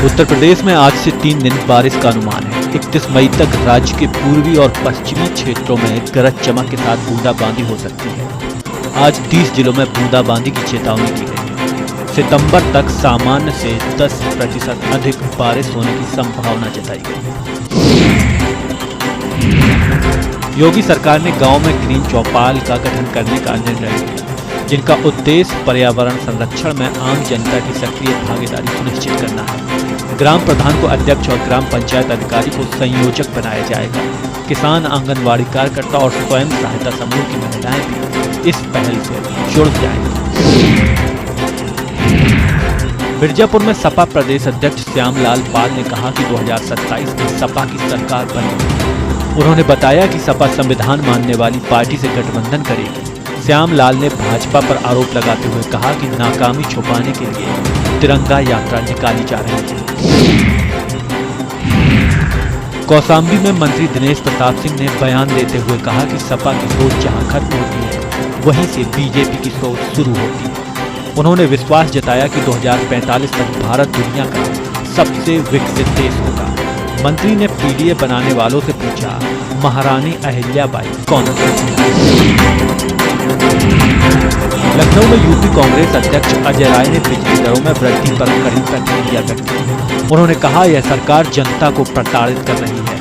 उत्तर प्रदेश में आज से 3 दिन बारिश का अनुमान है। 31 मई तक राज्य के पूर्वी और पश्चिमी क्षेत्रों में गरज चमक के साथ बूंदाबांदी हो सकती है। आज 30 जिलों में बूंदाबांदी की चेतावनी की गई है। सितंबर तक सामान्य से 10% अधिक बारिश होने की संभावना जताई गई है। योगी सरकार ने गांव में ग्रीन चौपाल का गठन करने का निर्णय लिया, जिनका उद्देश्य पर्यावरण संरक्षण में आम जनता की सक्रिय भागीदारी सुनिश्चित करना है। ग्राम प्रधान को अध्यक्ष और ग्राम पंचायत अधिकारी को संयोजक बनाया जाएगा। किसान, आंगनवाड़ी कार्यकर्ता और स्वयं सहायता समूह की महिलाएं भी इस पहल से जुड़ जाएंगी। मिर्जापुर में सपा प्रदेश अध्यक्ष श्यामलाल पाल ने कहा कि 2027 में सपा की सरकार बनेगी। उन्होंने बताया कि सपा संविधान मानने वाली पार्टी से गठबंधन करेगी। श्यामलाल ने भाजपा पर आरोप लगाते हुए कहा कि नाकामी छुपाने के लिए तिरंगा यात्रा निकाली जा रही है। कौशाम्बी में मंत्री दिनेश प्रताप सिंह ने बयान देते हुए कहा कि सपा की सोच जहां खत्म होती है, वहीं से बीजेपी की सोच शुरू होती है। उन्होंने विश्वास जताया कि 2045 तक भारत दुनिया का सबसे विकसित देश होगा। मंत्री ने पीडीए बनाने वालों से पूछा, महारानी अहिल्याबाई कौन थी? लखनऊ में यूपी कांग्रेस अध्यक्ष अजय राय ने बिजली दरों में वृद्धि पर कड़ी प्रतिक्रिया व्यक्त की। उन्होंने कहा, यह सरकार जनता को प्रताड़ित कर रही है,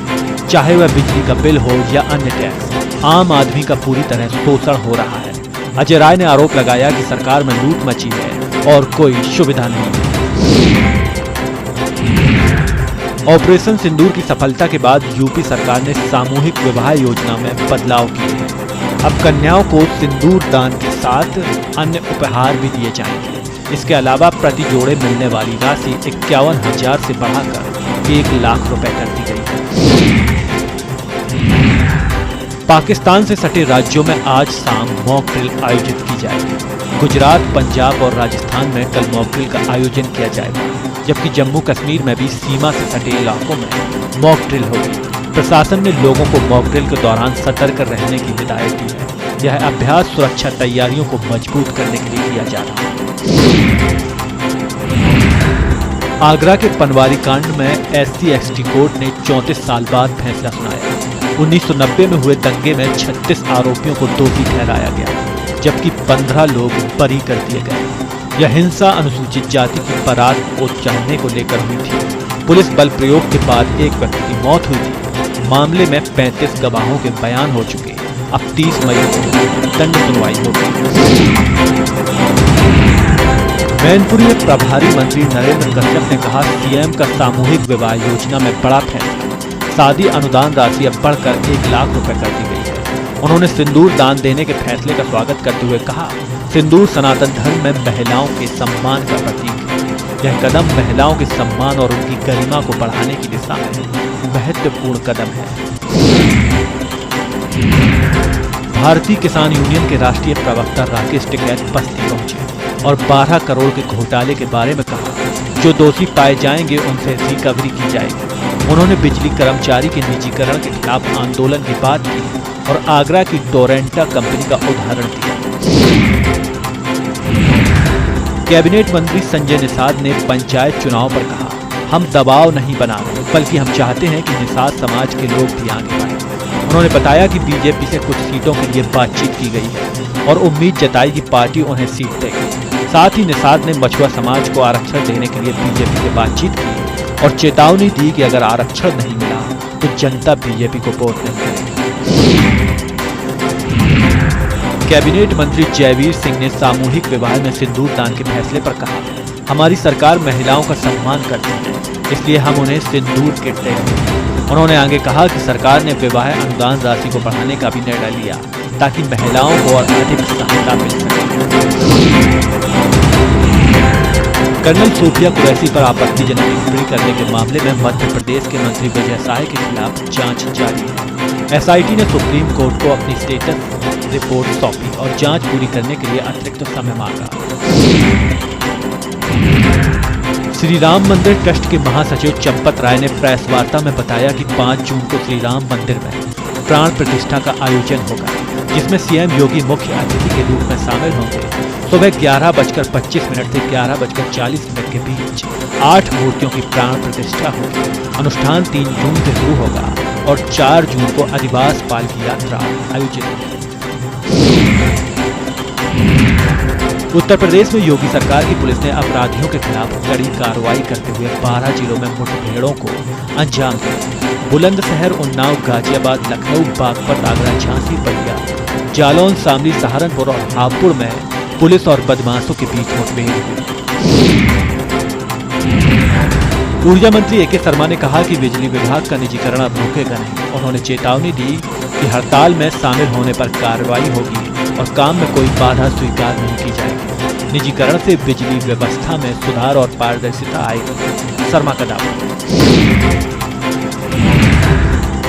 चाहे वह बिजली का बिल हो या अन्य टैक्स। आम आदमी का पूरी तरह शोषण हो रहा है। अजय राय ने आरोप लगाया कि सरकार में लूट मची है और कोई सुविधा नहीं है। ऑपरेशन सिंदूर की सफलता के बाद यूपी सरकार ने सामूहिक विवाह योजना में बदलाव किए हैं। अब कन्याओं को सिंदूर दान के साथ अन्य उपहार भी दिए जाएंगे। इसके अलावा प्रति जोड़े मिलने वाली राशि 51,000 से बढ़ाकर 1 लाख रुपए कर दी गई है। पाकिस्तान से सटे राज्यों में आज शाम मॉक ड्रिल आयोजित की जाएगी। गुजरात, पंजाब और राजस्थान में कल मॉक ड्रिल का आयोजन किया जाएगा, जबकि जम्मू कश्मीर में भी सीमा से सटे इलाकों में मॉक ड्रिल होगी। प्रशासन ने लोगों को मॉक ड्रिल के दौरान सतर्क रहने की हिदायत दी है। यह अभ्यास सुरक्षा तैयारियों को मजबूत करने के लिए किया जा रहा है। आगरा के पनवारी कांड में SC/ST कोर्ट ने 34 साल बाद फैसला सुनाया। 1990 में हुए दंगे में 36 आरोपियों को दोषी ठहराया गया, जबकि 15 लोग बरी कर दिए गए। यह हिंसा अनुसूचित जाति की बारात को चढ़ने को लेकर हुई थी। पुलिस बल प्रयोग के बाद एक व्यक्ति की मौत हुई थी। मामले में 35 गवाहों के बयान हो चुके। अब 30 मई को दंड सुनवाई होगी। मैनपुरी में प्रभारी मंत्री नरेंद्र कश्यप ने कहा, सीएम का सामूहिक विवाह योजना में बड़ा फैसला। शादी अनुदान राशि अब बढ़कर 1 लाख रुपए कर दी गई है। उन्होंने सिंदूर दान देने के फैसले का स्वागत करते हुए कहा, सिंदूर सनातन धर्म में महिलाओं के सम्मान का प्रतीक है। यह कदम महिलाओं के सम्मान और उनकी गरिमा को बढ़ाने की दिशा में महत्वपूर्ण कदम है। भारतीय किसान यूनियन के राष्ट्रीय प्रवक्ता राकेश टिकैत बस्ती पहुंचे और 12 करोड़ के घोटाले के बारे में कहा। जो दोषी पाए जाएंगे उनसे रिकवरी की जाएगी। उन्होंने बिजली कर्मचारी के निजीकरण के खिलाफ आंदोलन की बात की और आगरा की टोरेंटा कंपनी का उदाहरण दिया। कैबिनेट मंत्री संजय निषाद ने पंचायत चुनाव पर कहा, हम दबाव नहीं बना रहे, बल्कि हम चाहते हैं कि निषाद समाज के लोग भी आगे बढ़ें। उन्होंने बताया कि बीजेपी से कुछ सीटों के लिए बातचीत की गई है और उम्मीद जताई कि पार्टी उन्हें सीट देगी। साथ ही निषाद ने मछुआ समाज को आरक्षण देने के लिए बीजेपी से बातचीत की और चेतावनी दी कि अगर आरक्षण नहीं मिला तो जनता बीजेपी को वोट नहीं करेगी। कैबिनेट मंत्री जयवीर सिंह ने सामूहिक विवाह में सिंदूर दान के फैसले पर कहा, हमारी सरकार महिलाओं का सम्मान करती है, इसलिए हम उन्हें सिंदूर किट देंगे। उन्होंने आगे कहा कि सरकार ने विवाह अनुदान राशि को बढ़ाने का भी निर्णय लिया ताकि महिलाओं को और अधिक सहायता मिल सके। कर्नल सूफिया कुरैशी पर आपत्तिजनक टिप्पणी करने के मामले में मध्य प्रदेश के मंत्री विजय साय के खिलाफ जांच जारी है। SIT ने सुप्रीम कोर्ट को अपनी स्टेटस रिपोर्ट सौंपी और जांच पूरी करने के लिए अतिरिक्त समय मांगा। श्री राम मंदिर ट्रस्ट के महासचिव चंपत राय ने प्रेस वार्ता में बताया कि 5 जून को श्री राम मंदिर में प्राण प्रतिष्ठा का आयोजन होगा, जिसमें सीएम योगी मुख्य अतिथि के रूप में शामिल होंगे। सुबह 11:25 से 11:40 के बीच 8 मूर्तियों की प्राण प्रतिष्ठा होगी। अनुष्ठान 3 जून से शुरू होगा और 4 जून को अधिवास पालकी यात्रा आयोजित होगी। उत्तर प्रदेश में योगी सरकार की पुलिस ने अपराधियों के खिलाफ कड़ी कार्रवाई करते हुए 12 जिलों में मुठभेड़ों को अंजाम दिया। बुलंदशहर, उन्नाव, गाजियाबाद, लखनऊ, बागपत, आगरा, झांसी, बलिया, जालौन, शामली, सहारनपुर और हापुड़ में पुलिस और बदमाशों के बीच मुठभेड़ हुई। ऊर्जा मंत्री ए.के. शर्मा ने कहा कि बिजली विभाग का निजीकरण अब रुकेगा नहीं। उन्होंने चेतावनी दी कि हड़ताल में शामिल होने पर कार्रवाई होगी और काम में कोई बाधा स्वीकार नहीं की जाएगी। निजीकरण से बिजली व्यवस्था में सुधार और पारदर्शिता आएगी, शर्मा का दावा।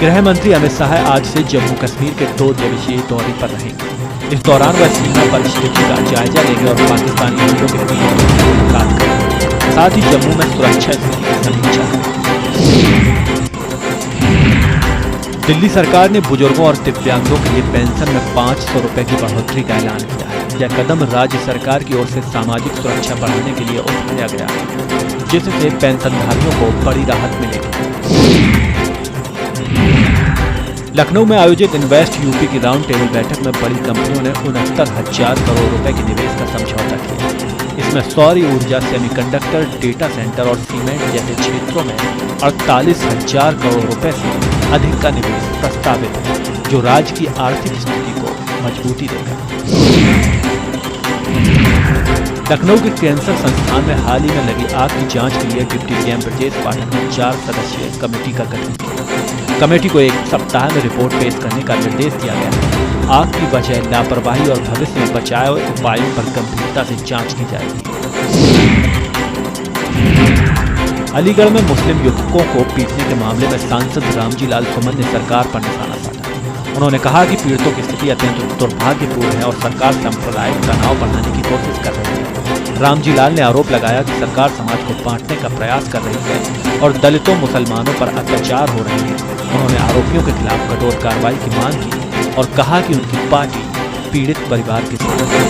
गृह मंत्री अमित शाह आज से जम्मू कश्मीर के 2 दिवसीय दौरे पर रहेंगे। इस दौरान वह सीमा पर स्थिति का जायजा लेंगे और पाकिस्तानी हमलों के पीड़ितों से मुलाकात करेंगे। साथ ही जम्मू में सुरक्षा स्थिति की समीक्षा करेंगे। दिल्ली सरकार ने बुजुर्गों और दिव्यांगों के लिए पेंशन में 500 रुपए की बढ़ोतरी का ऐलान किया है। यह कदम राज्य सरकार की ओर से सामाजिक सुरक्षा बढ़ाने के लिए उठाया गया है, जिससे पेंशनधारियों को बड़ी राहत मिलेगी। लखनऊ में आयोजित इन्वेस्ट यूपी की राउंड टेबल बैठक में बड़ी कंपनियों ने 69,000 करोड़ रुपए के निवेश का समझौता किया। इसमें सौर ऊर्जा, सेमीकंडक्टर, डेटा सेंटर और सीमेंट जैसे क्षेत्रों में 48,000 करोड़ रुपए से अधिक का निवेश प्रस्तावित है, जो राज्य की आर्थिक स्थिति को मजबूती देगा। लखनऊ के कैंसर संस्थान में हाल ही में लगी आग की जांच के लिए डिप्टी सीएम ब्रजेश पाठक ने 4 सदस्यीय कमेटी का गठन किया। कमेटी को 1 सप्ताह में रिपोर्ट पेश करने का निर्देश दिया गया है। आग की वजह, लापरवाही और भविष्य में बचाव उपायों पर गंभीरता से जांच की जाएगी। अलीगढ़ में मुस्लिम युवकों को पीटने के मामले में सांसद रामजी लाल सुमन ने सरकार पर निशाना साधा। उन्होंने कहा कि पीड़ितों की स्थिति अत्यंत दुर्भाग्यपूर्ण है और सरकार सांप्रदायिक तनाव बढ़ाने की कोशिश कर रही है। रामजी लाल ने आरोप लगाया कि सरकार समाज को बांटने का प्रयास कर रही है और दलितों, मुसलमानों पर अत्याचार हो रहे हैं। उन्होंने आरोपियों के खिलाफ कठोर कार्रवाई की मांग की और कहा कि उनकी पार्टी पीड़ित परिवार के साथ है।